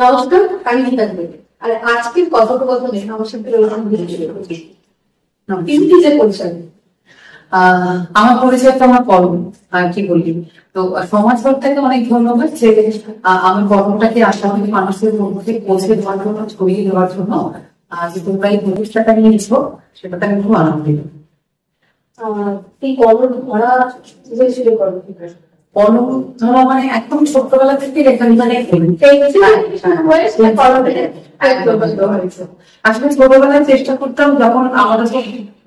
নমস্কার, আমি গীতা দেবী। আর আজকের কথোপকথনে আমার সাথে তিনটি যে পরিচয়। আমার পরিচয় তো আমার কর্ম, আর কি বলি। তো সমাজ থেকে অনেক ধন্যবাদ যে আমার কর্মটাকে আশা করি মানুষের মধ্যে পৌঁছে দেওয়ার জন্য, ছড়িয়ে দেওয়ার জন্য যে তোমরা এই প্রতিষ্ঠাটা নিয়েছো, সেটাতে আমি খুব আনন্দিত। এই কর্ম ধরা শুরু করবো ধরা মানে একদম ছোটবেলা থেকে মানে আসলে ছোটবেলায় চেষ্টা করতাম, যখন আমাদের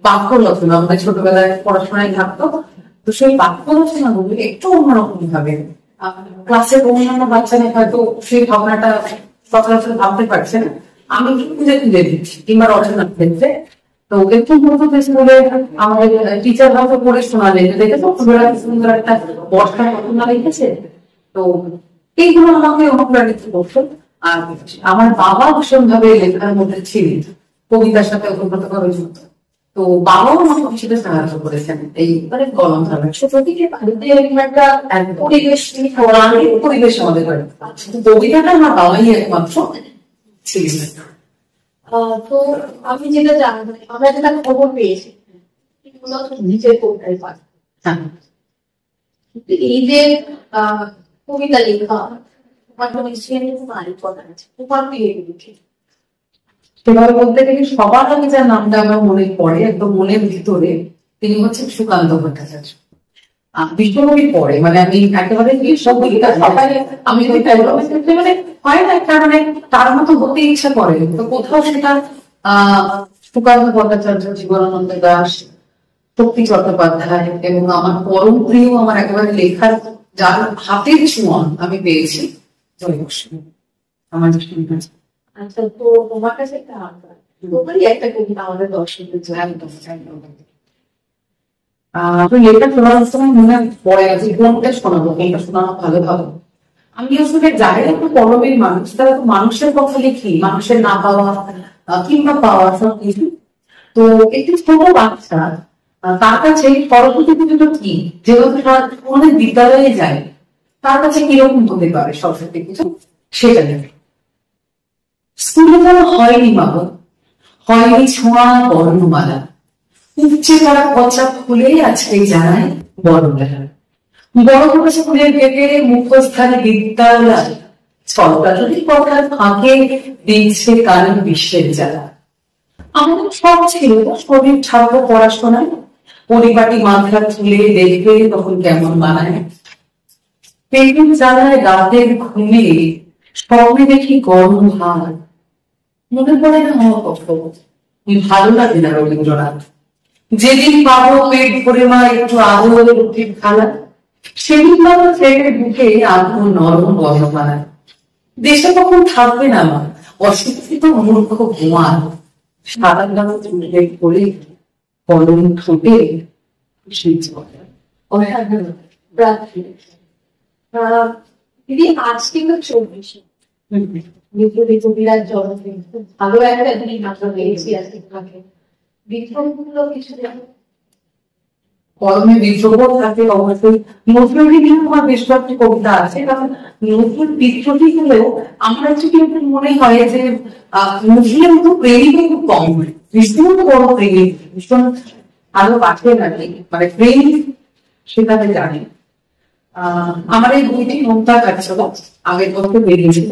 বাক্য রচনা, আমাদের ছোটবেলায় পড়াশোনায় থাকতো, তো সেই বাক্য রচনা গুলো একটু অন্যরকম ভাবে ক্লাসের অন্যান্য বাচ্চারা হয়তো সেই ভাবনাটা সচরাচর ভাবতে পারছে না, আমি খুঁজে খুঁজে দিচ্ছি কিংবা রচনার ক্ষেত্রে। তো একটু মতো স্কুলে আমাদের টিচার হয়তো পড়ে শোনালেন, দেখেছো সুন্দর একটা বর্ষার ঘটনা লিখেছে। তো এইগুলো আমাকে অনুপ্রাণিত করতো। আর আমার বাবা ভীষণ ভাবে লেখার মধ্যে ছিলেন, কবিতার সাথে ওতপ্রোতভাবে যুক্ত। তো বাবাও আমাকে কিছুটা সাহায্য করেছেন এই মানে কলম ধরার। প্রতিটি বাড়িতে একটা পরিবেশ আমাদের বাড়ি, কবিতাটা আমার বাবাই একমাত্র ছিলেন। তো আমি যেটা জানি, আমরা যেটা খবর পেয়েছি নিজের কবিতায় পাই। এই যে কবিতা লেখা সেভাবে বলতে গেলে সবার আগে যার নামটা আমার মনে পড়ে, একদম মনের ভিতরে, তিনি হচ্ছেন সুকান্ত ভট্টাচার্য। বিশ্বকবির পরে মানে আমি একেবারে আমি মানে হয় না একটা মানে তার মতো হতে ইচ্ছা করে, তো কোথাও সেটা সুকান্ত ভট্টাচার্য, জীবনানন্দ দাশ, শক্তি চট্টোপাধ্যায় এবং আমার পরম প্রিয়, আমার একেবারে লেখার যার হাতের ছোঁয়া আমি পেয়েছি জয় গোস্বামী আমার দৃষ্টির কাছে। আচ্ছা, তো তোমার কাছে একটা কবিতা আমাদের দর্শকদের লেখা শোনানোর সময় মনে পড়ে আছে কোনটা শোনাবো, কোনটা শোনানো ভালো ভালো। আমি আসলে যারা একটু কলমের মানুষ, তারা তো মানুষের কথা লিখি, মানুষের না পাওয়া কিংবা পাওয়া সব কিছু। তো একটি ছোট বাচ্চা, তার কাছে সরস্বতী পুজোটা কি, যেহেতু কোনদিন বিদ্যালয়ে যায়, তার কাছে কিরকম হতে পারে সরস্বতী পুজো, সেটা নেবে। স্কুলে যাওয়া হয়নি বাবা, হয়নি ছোঁয়া বর্ণমালা, উচ্চে তারা পচা ফুলে আজকে জানায় বড়বেলা। বড় বড় স্কুলের গেটে মুখস্থানে বিদ্যালয়, ছলকাটুরি কথার ফাঁকে দিচ্ছে কারণ বিশ্বের জ্বালা। আমাদের সব ছিল শরীর ছাড়বো পড়াশোনায়, পরিপাটি মাথা তুলে দেখবে তখন কেমন বানায়। পেটের জ্বালায় রাতের ঘুমে স্বপ্নে দেখি গরম ভাত, মনে পড়ে না আমার কষ্ট, ভালো লাগে না রবীন্দ্রনাথ। যেদিন পাবো পেট ভরে মা একটু আদর রুটির খানা, সেদিন পাবো ছেলের বুকে আদর নরম বর্ণমালা। দেশে কখন থাকবে না মা অশিক্ষিত মূর্খ ঘুমান, সাদা গানা চুলে করে কলম ঠোঁটে দিদি। আজ কিন্তু 24 বিরাট জন্মদিন, ভালো একটা দিন আমরা পেয়েছি আজকে তোমাকে। বিদ্রোহগুলো কিছু কলমে বিদ্রোহ থাকে অবশ্যই। নজরুলের দিনে আমার বেশ কয়েকটি কবিতা আছে, কারণ নজরুল বিদ্রোহী হলেও আমার একটু কিন্তু মনে হয় যে নজরুলের মতো প্রেমিক খুব কম, ভীষণ বড় প্রেমিক, ভীষণ আরো পাঠের আর কি, মানে প্রেম সেটাতে জানি। আমার এই বইটি নোনতা কাটছিল, আগের বছর বেরিয়েছিল,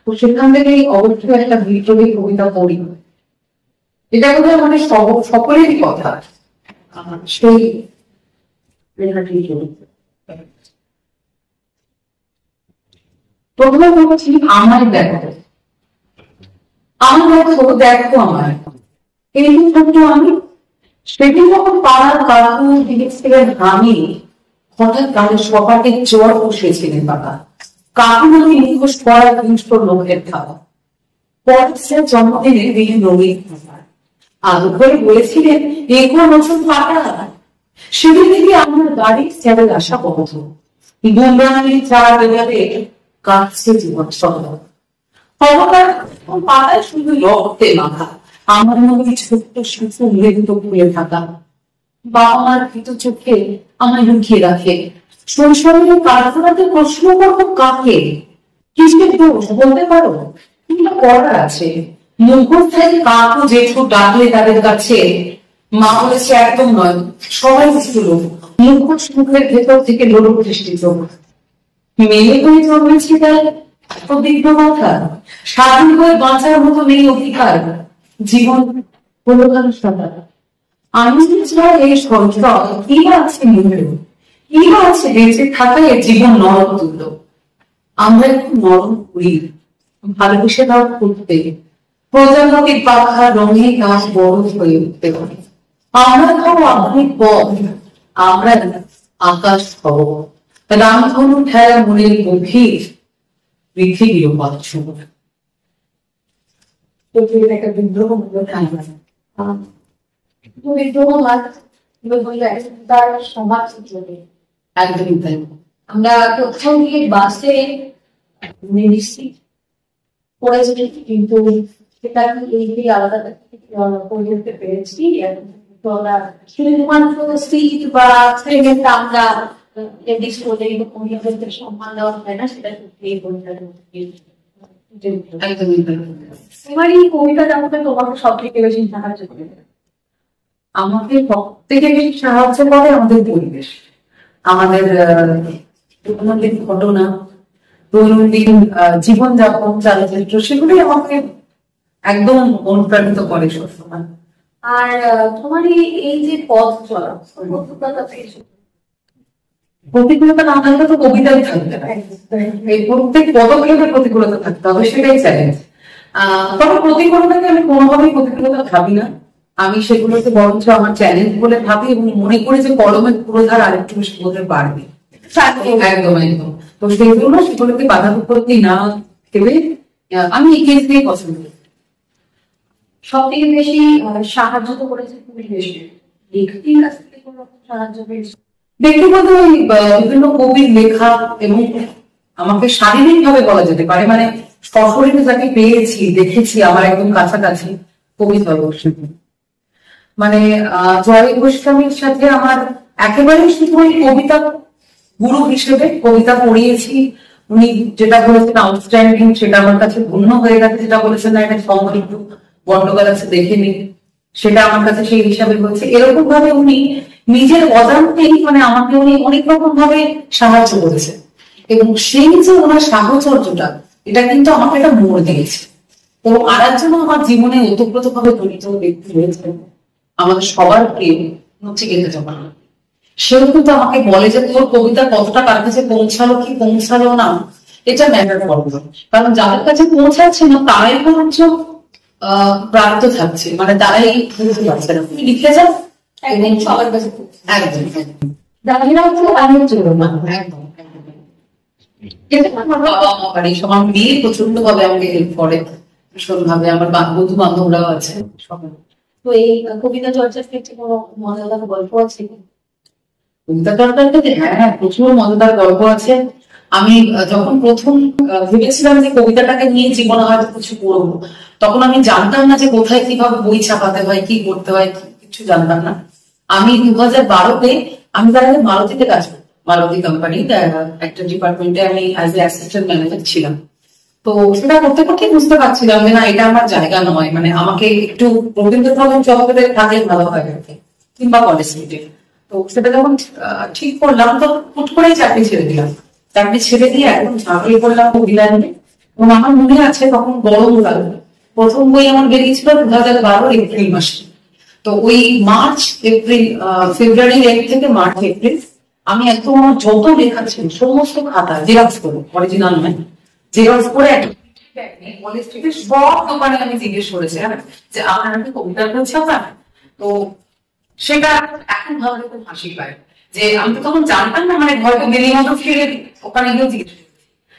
তো সেখান থেকে অবশ্যই একটা বিদ্রোহী কবিতা পড়ি। এটা বোধ হয় মানে সকলেরই কথা। সেই প্রথমে বলছি আমার দেখো, আমার দেখো দেখো আমার এই ছোট্ট আমি, সেদিন যখন পাড়ার কাকু দিকে ছিলেন আমি, হঠাৎ গানের সপাটে জ্বর বসেছিলেন বাবা। কাকু নাকি নিখোঁজ পড়া দুষ্ট লোকের খাওয়া, পরের জন্মদিনে বিভিন্ন রঙিন আদর করে বলেছিলেন এগো নতুন পাটা। সেদিন থেকে আমার বাড়ির ছেলের আসা পথ, গুমরানি চার বেলাতে কাটছে জীবন সদা। পাড়ায় শুধু রক্তে মাখা আমার মনে ছোট্ট শিশু মৃত্যু ফুলে থাকা। বাবা মার ভীত চোখে আমায় লুকিয়ে রাখে, শৈশবের কারখানাতে প্রশ্ন করবো কাকে, কিসের দোষ বলতে পারো? কিন্তু করার আছে। মুখোশধারী কাকু জেঠু ডাকলে তাদের কাছে মা বলেছে একদম নয়, সবাই ছিল মুখোশ মুখের ভেতর থেকে লোক দৃষ্টি চোখ। মেয়ে হয়ে জন্মেছি তাই এত বিঘ্ন মাথা, স্বাধীন হয়ে বাঁচার মতো নেই অধিকার, জীবন হলো কারো সাদা। আমি ছাড়া এই সঞ্চয় কি বা আছে মূল্য, কি বা আছে বেঁচে থাকায় জীবন নরক তুল্য। আমরা একটু নরম করি ভালোবেসে দাও করতে, প্রজাপতির পাখা রঙে গাছ বড় হয়ে উঠতে পারে। আমরা খাবো আধুনিক পথ, আমরা আকাশ হব রামধনু ঠেলা মনের গভীর পৃথিবীর পথ শুভ। একটা বিদ্রোহ বিদ্রোহ তার সমাজ চিত্রকে একদমই তাই। আমরা প্রথম গিয়ে বাসে নিশ্চিত পড়েছি, কিন্তু সেটা এই আলাদা করতে পেরেছি। তো আমরা শুধুমাত্র সিট বা ট্রেনের আমরা মহিলাদের সম্মান দেওয়া হয় না, সেটা একদমই তাই। এবার এই কবিতাটা আমাকে তোমাকে সব থেকে বেশি সাহায্য করে। আমাকে সব থেকে বেশি সাহায্য করে আমাদের পরিবেশ, আমাদের দৈনন্দিন ঘটনা, দৈনন্দিন জীবনযাপন চালচিত্র, সেগুলোই আমাকে একদম অনুপ্রাণিত করে সবসময়। আর তোমার এই যে পথ চলা অভিজ্ঞতা পেয়েছো, প্রতিকূলতা না থাকলে তো কবিতাই থাকবে না। এই প্রত্যেক পদক্ষেপে প্রতিকূলতা থাকতে হবে, সেটাই চ্যালেঞ্জ। তবে প্রতিকূলতাকে আমি কোনোভাবেই প্রতিকূলতা ভাবি না, আমি সেগুলোকে বরঞ্চ আমার চ্যালেঞ্জ বলে ভাবি এবং মনে করি যে কলমের পুরোধার আরেকটু বেশি বোঝে পারবে। একদম একদম। তো সেগুলোকে বাধা বিপত্তি না ভেবে আমি এগিয়ে যেতেই পছন্দ করি। সব থেকে বেশি সাহায্য তো করেছে পরিবেশ, ব্যক্তির কাছ থেকে কোনো সাহায্য পেয়েছে? ব্যক্তিগত বিভিন্ন কবির লেখা এবং আমাকে শারীরিক ভাবে বলা যেতে পারে, মানে সশরীরে যাকে পেয়েছি দেখেছি আমার একদম কাছাকাছি, কবিতা গোস্বামী। মানে জয় গোস্বামীর সাথে আমার একেবারে শুধু ওই কবিতা গুরু হিসেবে কবিতা পড়িয়েছি, উনি যেটা বলেছেন আউটস্ট্যান্ডিং, সেটা আমার কাছে পূর্ণ হয়ে গেছে। যেটা বলেছেন না এটা সঙ্গে একটু গন্ডগোল আছে দেখে নিন, সেটা আমার কাছে সেই হিসাবে হয়েছে। এরকম ভাবে উনি নিজের অজান্তেই মানে আমাকে উনি অনেক রকম ভাবে সাহায্য করেছে, এবং সেই যে ওনার সাহচর্যটা, এটা কিন্তু আমাকে একটা মোড় দিয়েছে। এবং আর একজন আমার জীবনে ওতপ্রোত ভাবে জড়িত ব্যক্তি রয়েছেন, আমাদের সবার প্রিয় নচিকেতা চট্টোপাধ্যায়। সেও কিন্তু আমাকে বলে যে তোর কবিতা কতটা কার কাছে পৌঁছালো কি পৌঁছালো না এটা ম্যাটার করবে না, কারণ যাদের কাছে পৌঁছাচ্ছে না তারাই বরঞ্চ প্রাপ্ত থাকছে, মানে তারাই বুঝতে পারছে না। তুমি লিখে যাও একদম সবার কাছে একদম দাঁড়িয়ে আমিও চলবো না একদম। আমার মেয়ে প্রচন্ড ভাবে আমাকে হেল্প করে, ভীষণ ভাবে। আমার বন্ধু বান্ধবরাও আছে সবাই। তো এই কবিতা চর্চার ক্ষেত্রে কোনো মজাদার গল্প আছে? কবিতা চর্চার ক্ষেত্রে হ্যাঁ প্রচুর মজাদার গল্প আছে। আমি যখন প্রথম ভেবেছিলাম যে কবিতাটাকে নিয়ে জীবনে হয়তো কিছু করবো, তখন আমি জানতাম না যে কোথায় কিভাবে বই ছাপাতে হয়, কি করতে হয়, কিছু জানতাম না। আমি 2012-তে আমি তার আগে মালতীতে কাজ করতাম, মালতী কোম্পানি একটা ডিপার্টমেন্টে আমি অ্যাজ এ অ্যাসিস্ট্যান্ট ম্যানেজার ছিলাম। তো সেটা করতে করতে বুঝতে পারছিলাম যে না এটা আমার জায়গা নয়, মানে আমাকে একটু রবীন্দ্রনাথ চত্বরে থাকলে ভালো হয় কিংবা কলেজ স্ট্রিটে। তো সেটা যখন ঠিক করলাম তো হুট করেই চাকরি ছেড়ে দিলাম। চাকরি ছেড়ে দিয়ে এখন ঝাঁপিয়ে পড়লাম অভিযানে। এবং আমার মনে আছে তখন গরম লাগলো, প্রথম বই আমার বেরিয়েছিল 2012 এপ্রিল মাসে। তো ওই মার্চ এপ্রিল ফেব্রুয়ারির এক থেকে মার্চ এপ্রিল আমি একদম আমার যত লেখা ছিল সমস্ত খাতা জেরক্স করে, অরিজিনাল নয় জেরক্স করে কলেজ স্ট্রিটে সব দোকানে আমি জিজ্ঞেস করেছি যে আপনারা কি কবিতা বলছে আপনার। তো সেটা এখন ভাবলে খুব হাসি পায় যে আমি তো তখন জানতাম না, মানে হয়তো দিল্লি মতো ফিরে ওখানে গিয়েও জিজ্ঞেস করেছি,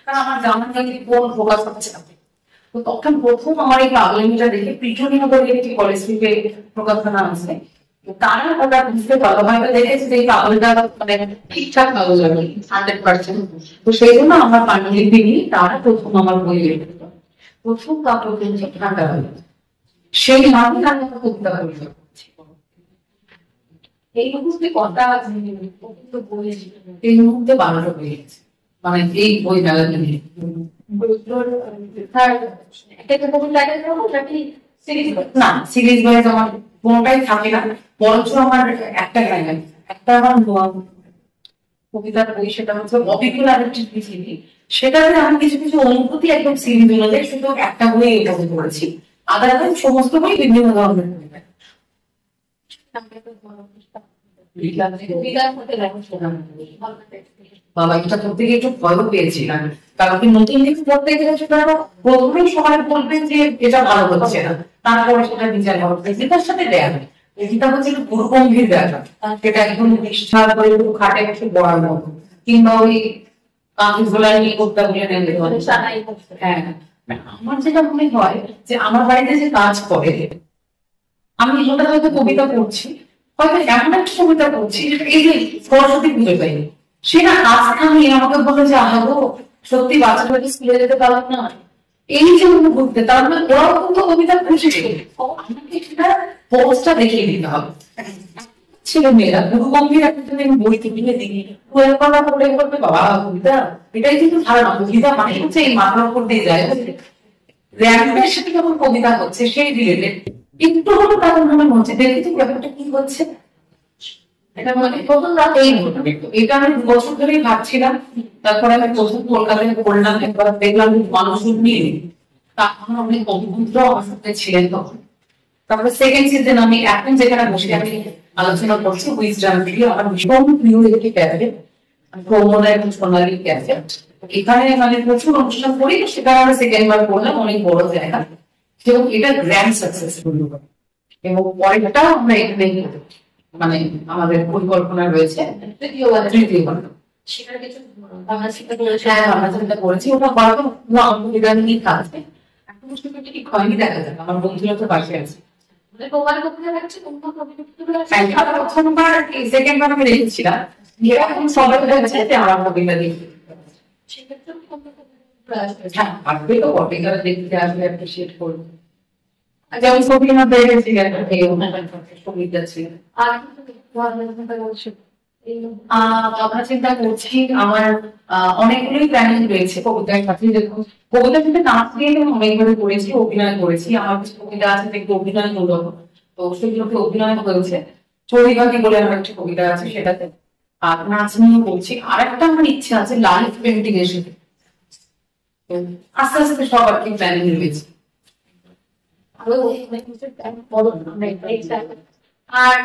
কারণ আমার জানা নেই কোন প্রকাশ হচ্ছে। তো তখন প্রথম আমার এই পাগলামিটা দেখে পৃথিবীনগর একটি কলেজ স্ট্রিটে প্রকাশনা আছে, তারা ওটা বুঝতে পারলো, হয়তো দেখেছে যে এই পাগলটা মানে ঠিকঠাক কাগজ হবে 100%। তো সেই জন্য আমার পাণ্ডুলিপি নিয়ে তারা প্রথম আমার বই বের করলো, প্রথম কাপড় কিনছে ঠান্ডা হয়ে, সেই নামে আমি কবিতা হয়ে এই মুহূর্তে কথা এই মুহূর্তে 12টা হয়ে গেছে, মানে এই বই মেলাটা নিয়ে। না, সিরিজ ওয়াইজ আমার কোনোটাই থাকে না, বরঞ্চ আমার একটা লাইন, একটা আমার কবিতার বই, সেটা হচ্ছে অবিকল আরেকটি পৃথিবী। সেটাতে আমি কিছু কিছু অনুভূতি একদম সিরিজ অনুযায়ী শুধু একটা বই এভাবে করেছি, আদারওয়াইজ সমস্ত বই বিভিন্ন ধরনের কবিতা। বাবা, এটা করতে গিয়ে একটু ভয়ও পেয়েছিলাম, কারণ কি নতুন কিছু করতে গেলে সেটা প্রথমেই সবাই বলবেন যে এটা ভালো হচ্ছে না, তারপরে সেটা বিচার হবে, এটার সাথে দেয়া হয়। এটা হচ্ছে একটু গুরুগম্ভীর ব্যাপার, সেটা একদম নিষ্ঠা করে একটু খাটে একটু বড়ার মতো, কিংবা ওই কাগজগুলা নিয়ে করতে বলে নেন। হ্যাঁ, আমার যেটা মনে হয় যে আমার বাড়িতে যে কাজ করে, আমি হঠাৎ হয়তো কবিতা পড়ছি, হয়তো এমন একটা কবিতা পড়ছি এই যে সরস্বতী পুজো পাইনি, সেটা আজকে আমি আমাকে বলে যে আহাগো সত্যি বাচ্চাটাকে স্কুলে যেতে পারলাম না, এই যে বলতে, তার মানে ওরাও কিন্তু কবিতা পড়ছে, আমাকে সেটা পোস্টটা দেখিয়ে দিতে হবে। ছেলে মেয়েরা গুরুগম্ভীর একটা বই থেকে দিই করা করে করবে, বাবা কবিতা এটাই কিন্তু ধারণা, কবিতা মানে হচ্ছে এই মাথার উপর দিয়ে যায়, র্যাম্পের সাথে যখন কবিতা হচ্ছে সেই রিলেটেড একটু হলো তখন মনে হচ্ছে দেখি ব্যাপারটা কি হচ্ছে। এটা মানে প্রথম রাত এটা আমি 2 বছর ধরেই ভাবছিলাম, তারপরে আমি প্রথম কলকাতায় পড়লাম, একবার দেখলাম মানুষ নিয়ে, তখন অনেক অভিভূত আমার সাথে ছিলেন তখন। তারপরে সেকেন্ড সিজন আমি এখন যেখানে বসে আমি আলোচনা করছি উইজডম ট্রি, আমার ভীষণ প্রিয় একটি ক্যাফে, ভ্রমণ এবং সোনালী ক্যাফে, এখানে মানে প্রচুর অনুষ্ঠান করি, সেটা আমরা সেকেন্ড বার করলাম, অনেক বড় জায়গা, এবং এটা গ্র্যান্ড সাকসেসফুল, এবং পরেরটাও আমরা এখানে মানে আমাদের পরিকল্পনা রয়েছে তৃতীয়বার। আমরা চিন্তা করেছি ওটা বরাবর নিয়ে থাকবে, এখন ঠিক হয়নি, দেখা যাক, আমার বন্ধুরা তো পাশে আছে। সেকেন্ড বার আমি দেখেছিলাম, এখন সবাই হচ্ছে যে আমার কবিতা দেখি, আসবে তো বটে, যারা দেখতে আসবে অ্যাপ্রিসিয়েট করবে, যেমন ছবি আমার দেখেছি কবিতা ছিল। আমরা চিন্তা করছি, আমার অনেকগুলোই প্ল্যানিং রয়েছে কবিতার সাথে, যেরকম কবিতা কিন্তু নাচ দিয়ে অনেকভাবে করেছি, অভিনয় করেছি, আমার কিছু কবিতা আছে দেখতে অভিনয় হলো, তো সেগুলোকে অভিনয় হয়েছে। চড়িবাকি বলে আমার একটা কবিতা আছে সেটাতে, আর নাচ নিয়ে বলছি। আর একটা আমার ইচ্ছা আছে লাইভ পেন্টিং এর সাথে, আস্তে আস্তে সবার কি প্ল্যানিং রয়েছে। আর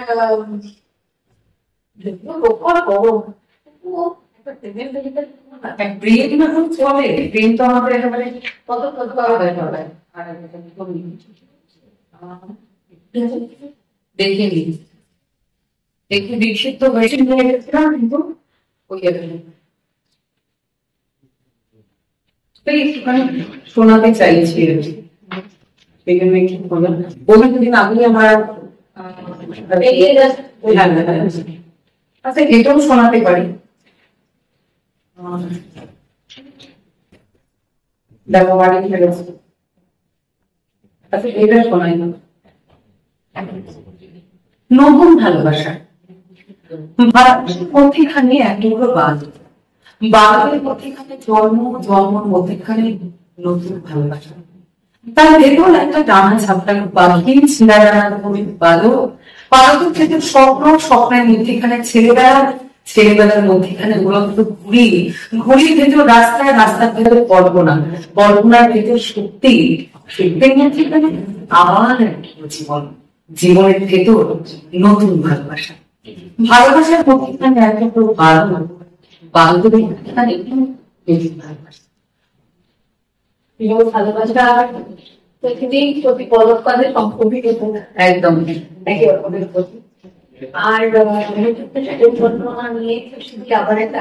চলে ট্রেন তো আমাদের একেবারে দেখে নি, দেখে বিক্ষিপ্ত হয়েছে কিন্তু শোনাতে চাইছি, কিছুদিন আগে আমার আচ্ছা এটাও শোনাতে পারি, আচ্ছা এটা শোনাই না। নতুন ভালোবাসা, ভালোবাসার মধ্যেখানে এতগুলো বাদ, বাদের মধ্যেখানে জন্ম, জন্মর মধ্যেখানে নতুন ভালোবাসা, তার ভেতর একটা ডানা ঝাপটার পাখি, ছিঁড়া ডানার পালক, পালকের ভেতর স্বপ্ন, স্বপ্নের মধ্যেখানে ছেলেবেলা, ছেলেবেলার মধ্যেখানে উড়ন্ত ঘুড়ি, ঘুড়ির ভেতর রাস্তায়, রাস্তার ভেতর কল্পনা, কল্পনার ভেতর সত্যি, সত্যের মধ্যেখানে আবার জীবন, জীবনের ভেতর নতুন ভালোবাসা, ভালোবাসার মধ্যেখানে একটা বাল্য, বাল্যের মধ্যেখানে নতুন ভালোবাসা। ভালোবাসা পৃথিবীর প্রতি পদক্ষেপে সম্পর্কিত একদম একে অপরের প্রতি। আর আবার একটা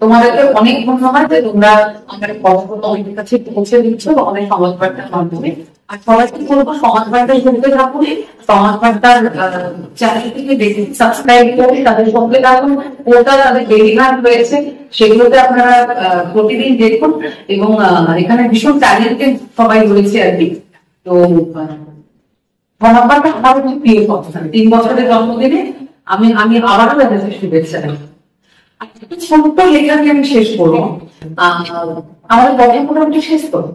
তোমাদেরকে অনেক ধন্যবাদ যে তোমরা আমাদের কথাগুলো কাছে পৌঁছে দিচ্ছ অনেক সমাজ বার্তার মাধ্যমে। আর সবাইকে বলবো সমাজ বার্তার সঙ্গে থাকুন, সমাজ বার্তার চ্যানেলটিকে দেখে সাবস্ক্রাইব করে তাদের সঙ্গে থাকুন, ওটা তাদের ডেলিভার হয়েছে সেগুলোতে আপনারা প্রতিদিন দেখুন, এবং এখানে ভীষণ ট্যালেন্টেড সবাই রয়েছে আর কি। তো সমাজ বার্তা আমার হচ্ছে প্রিয় কথা, 3 বছরের জন্মদিনে আমি আবারও তাদের শুভেচ্ছা। ছোট্ট লেখাকে আমি শেষ করবো। আমাদের বলে মোটামুটি শেষ করো।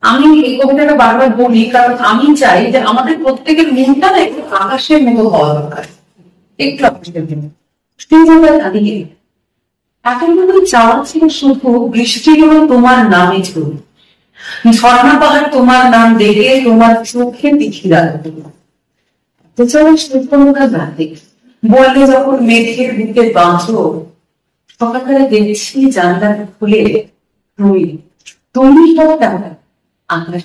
আমি এই কবিতাটা বারবার বলি কারণ আমি চাই যে আমাদের প্রত্যেকের মনটা না একটু আকাশের মতো হওয়া দরকার, একটু আকাশের জন্য দাঁড়িয়ে এতটুকু চাওয়া ছিল শুধু বৃষ্টি হলো তোমার নামে ছবি, ঝর্ণা পাহাড় তোমার নাম দেখে তোমার চোখে দেখি রাখবে, বললে যখন মেঘের বুকে বাঁচো, সকালে দেখছি জানলা খুলে তুমি তুমি আকাশ